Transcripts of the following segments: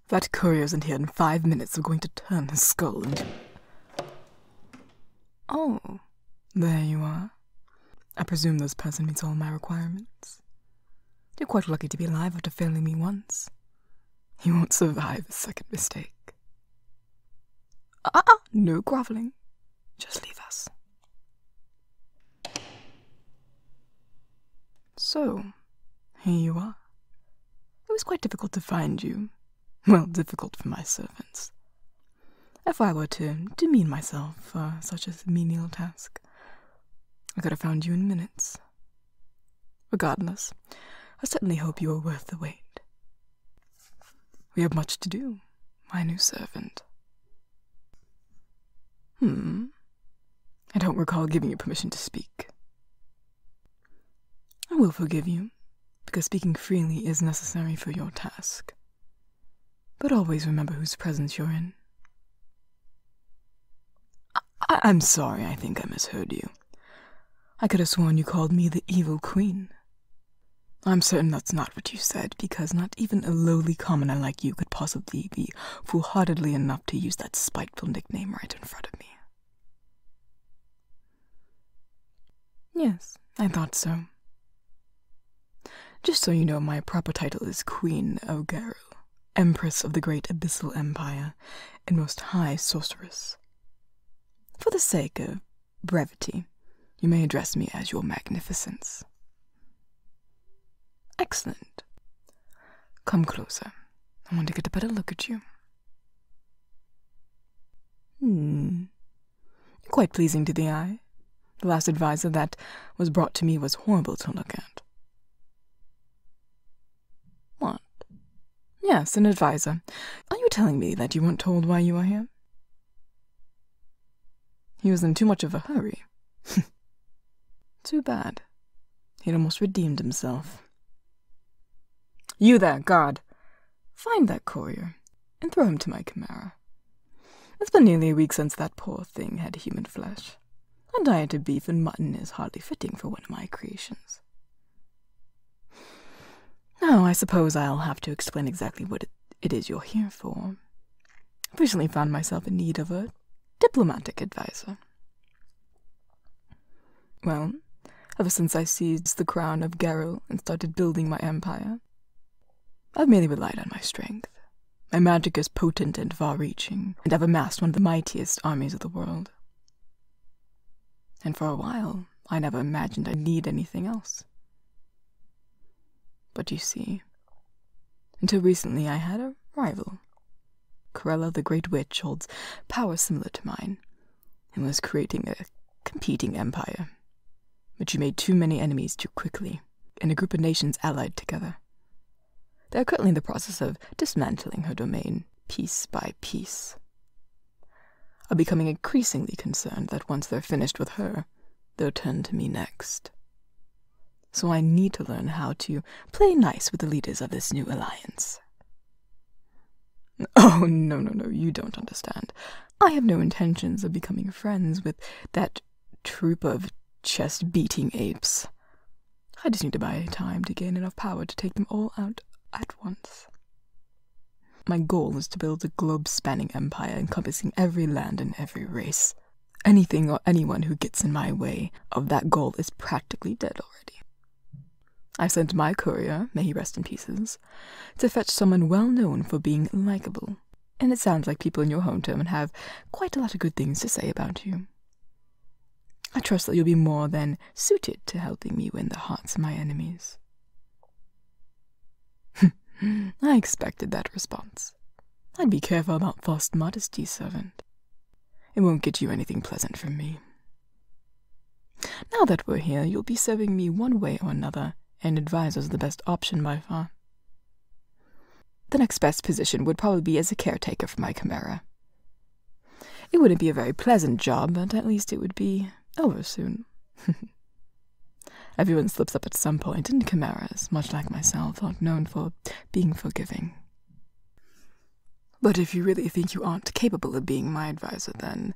that courier isn't here in 5 minutes, we're going to turn his skull into... Oh, there you are. I presume this person meets all my requirements. You're quite lucky to be alive after failing me once. You won't survive a second mistake. No groveling. Just leave us. So, here you are. It was quite difficult to find you. Well, difficult for my servants. If I were to demean myself for such a menial task, I could have found you in minutes. Regardless, I certainly hope you are worth the wait. We have much to do, my new servant. I don't recall giving you permission to speak. I will forgive you, because speaking freely is necessary for your task. But always remember whose presence you're in. I'm sorry, I think I misheard you. I could have sworn you called me the Evil Queen. I'm certain that's not what you said, because not even a lowly commoner like you could possibly be foolhardily enough to use that spiteful nickname right in front of me. Yes, I thought so. Just so you know, my proper title is Queen O'Garrow, Empress of the Great Abyssal Empire, and Most High Sorceress. For the sake of brevity, you may address me as Your Magnificence. Excellent. Come closer. I want to get a better look at you. Quite pleasing to the eye. The last advisor that was brought to me was horrible to look at. What? Yes, an advisor. Are you telling me that you weren't told why you are here? He was in too much of a hurry. Too bad. He'd almost redeemed himself. You there, guard. Find that courier, and throw him to my chimera. It's been nearly a week since that poor thing had human flesh. A diet of beef and mutton is hardly fitting for one of my creations. Now, I suppose I'll have to explain exactly what it is you're here for. I've recently found myself in need of a diplomatic advisor. Well, ever since I seized the crown of Garrow and started building my empire, I've merely relied on my strength. My magic is potent and far-reaching, and I've amassed one of the mightiest armies of the world. And for a while, I never imagined I'd need anything else. But you see, until recently I had a rival. Corella the Great Witch holds power similar to mine, and was creating a competing empire. But she made too many enemies too quickly, and a group of nations allied together. They are currently in the process of dismantling her domain, piece by piece. I'm becoming increasingly concerned that once they're finished with her, they'll turn to me next. So I need to learn how to play nice with the leaders of this new alliance. Oh, no, you don't understand. I have no intentions of becoming friends with that troop of chest-beating apes. I just need to buy time to gain enough power to take them all out at once. My goal is to build a globe-spanning empire encompassing every land and every race. Anything or anyone who gets in my way of that goal is practically dead already. I sent my courier, may he rest in pieces, to fetch someone well known for being likable, and it sounds like people in your hometown have quite a lot of good things to say about you. I trust that you'll be more than suited to helping me win the hearts of my enemies. I expected that response. I'd be careful about false modesty, servant. It won't get you anything pleasant from me. Now that we're here, you'll be serving me one way or another, and advisor's the best option by far. The next best position would probably be as a caretaker for my chimera. It wouldn't be a very pleasant job, but at least it would be over soon. Everyone slips up at some point, and chimeras, much like myself, aren't known for being forgiving. But if you really think you aren't capable of being my advisor, then...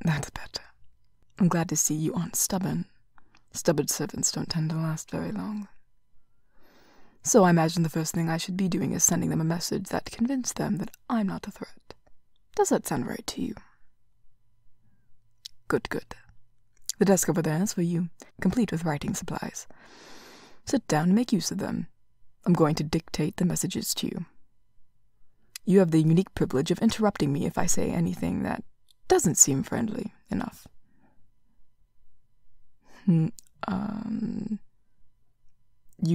that's better. I'm glad to see you aren't stubborn. Stubborn servants don't tend to last very long. So I imagine the first thing I should be doing is sending them a message that convinces them that I'm not a threat. Does that sound right to you? Good, good. The desk over there is for you, complete with writing supplies. Sit down and make use of them. I'm going to dictate the messages to you. You have the unique privilege of interrupting me if I say anything that doesn't seem friendly enough. You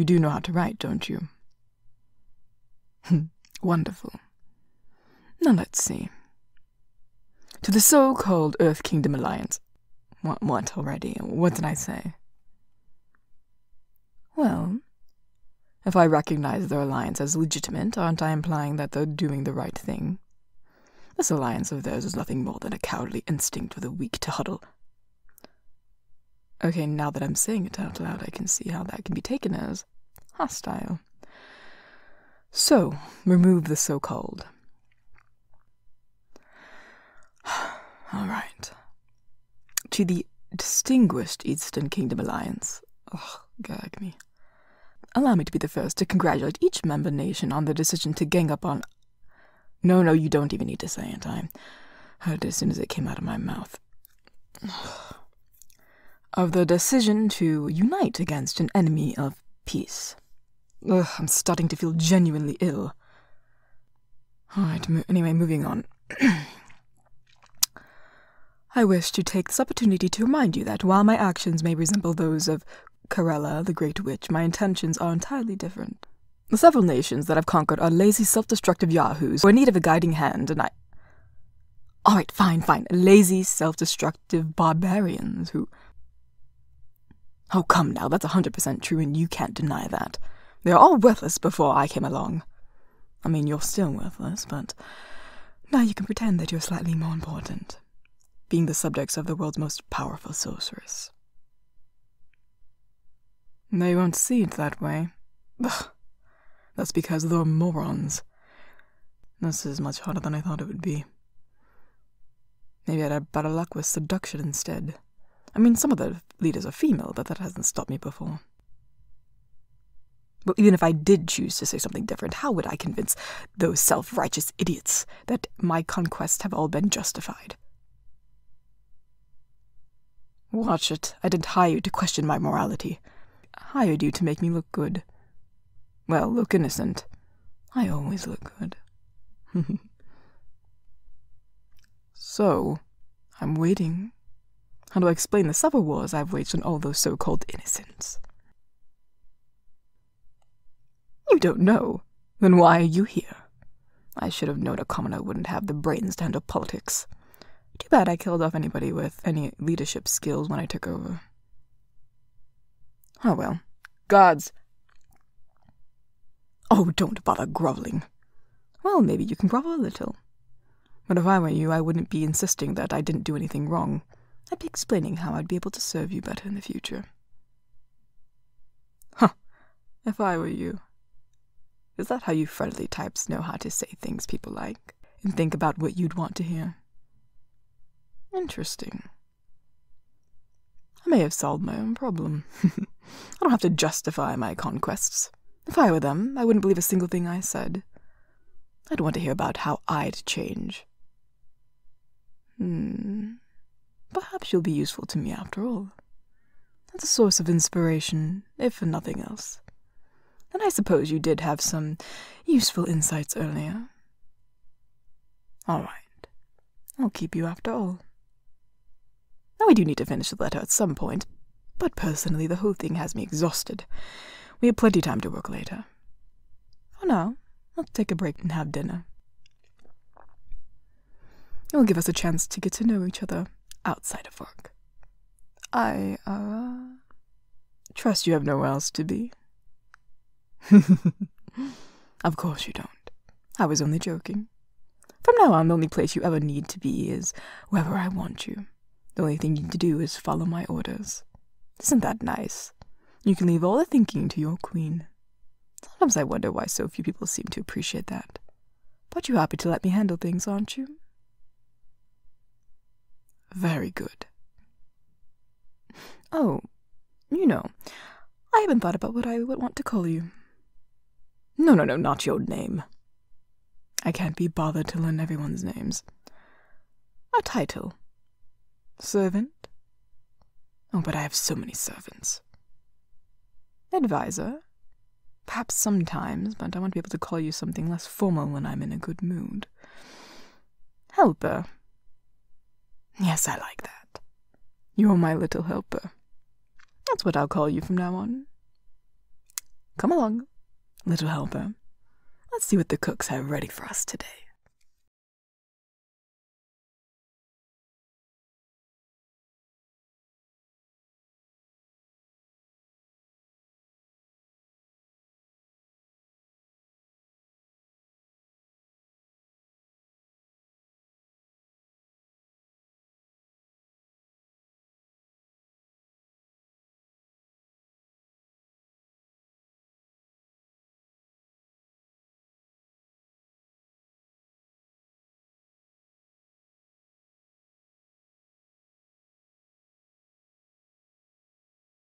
do know how to write, don't you? Wonderful. Now let's see. To the so-called Earth Kingdom Alliance. What already? What did I say? Well, if I recognize their alliance as legitimate, aren't I implying that they're doing the right thing? This alliance of theirs is nothing more than a cowardly instinct of the weak to huddle. Okay, now that I'm saying it out loud, I can see how that can be taken as hostile. So, remove the so-called. All right. To the distinguished Eastern Kingdom Alliance. Ugh, gag me. Allow me to be the first to congratulate each member nation on the decision to gang up on... No, you don't even need to say it. I heard it as soon as it came out of my mouth. Of the decision to unite against an enemy of peace. Ugh, I'm starting to feel genuinely ill. Alright, anyway, moving on. I wish to take this opportunity to remind you that while my actions may resemble those of Corella, the Great Witch, my intentions are entirely different. The several nations that I've conquered are lazy, self-destructive yahoos who are in need of a guiding hand, and I... Alright, fine. Lazy, self-destructive barbarians who... Oh, come now, that's 100% true, and you can't deny that. They are all worthless before I came along. I mean, you're still worthless, but now you can pretend that you're slightly more important, being the subjects of the world's most powerful sorceress. They won't see it that way. Ugh. That's because they're morons. This is much harder than I thought it would be. Maybe I'd have better luck with seduction instead. I mean, some of the leaders are female, but that hasn't stopped me before. Well, even if I did choose to say something different, how would I convince those self-righteous idiots that my conquests have all been justified? Watch it. I didn't hire you to question my morality. I hired you to make me look good. Well, look innocent. I always look good. So, I'm waiting. How do I explain the several wars I've waged on all those so-called innocents? You don't know? Then why are you here? I should have known a commoner wouldn't have the brains to handle politics. Too bad I killed off anybody with any leadership skills when I took over. Oh well. Gods! Oh, don't bother groveling. Well, maybe you can grovel a little. But if I were you, I wouldn't be insisting that I didn't do anything wrong. I'd be explaining how I'd be able to serve you better in the future. Huh. If I were you. Is that how you friendly types know how to say things people like, and think about what you'd want to hear? Interesting. I may have solved my own problem. I don't have to justify my conquests. If I were them, I wouldn't believe a single thing I said. I'd want to hear about how I'd change. Perhaps you'll be useful to me after all. That's a source of inspiration, if for nothing else. And I suppose you did have some useful insights earlier. All right. I'll keep you after all. Now we do need to finish the letter at some point, but personally the whole thing has me exhausted. We have plenty of time to work later. For now, let's take a break and have dinner. It will give us a chance to get to know each other outside of work. I, trust you have nowhere else to be. Of course you don't. I was only joking. From now on, the only place you ever need to be is wherever I want you. The only thing you need to do is follow my orders. Isn't that nice? You can leave all the thinking to your queen. Sometimes I wonder why so few people seem to appreciate that. But you're happy to let me handle things, aren't you? Very good. Oh, you know, I haven't thought about what I would want to call you. No, not your name. I can't be bothered to learn everyone's names. A title. Servant? Oh, but I have so many servants. Advisor? Perhaps sometimes, but I want to be able to call you something less formal when I'm in a good mood. Helper? Yes, I like that. You're my little helper. That's what I'll call you from now on. Come along, little helper. Let's see what the cooks have ready for us today.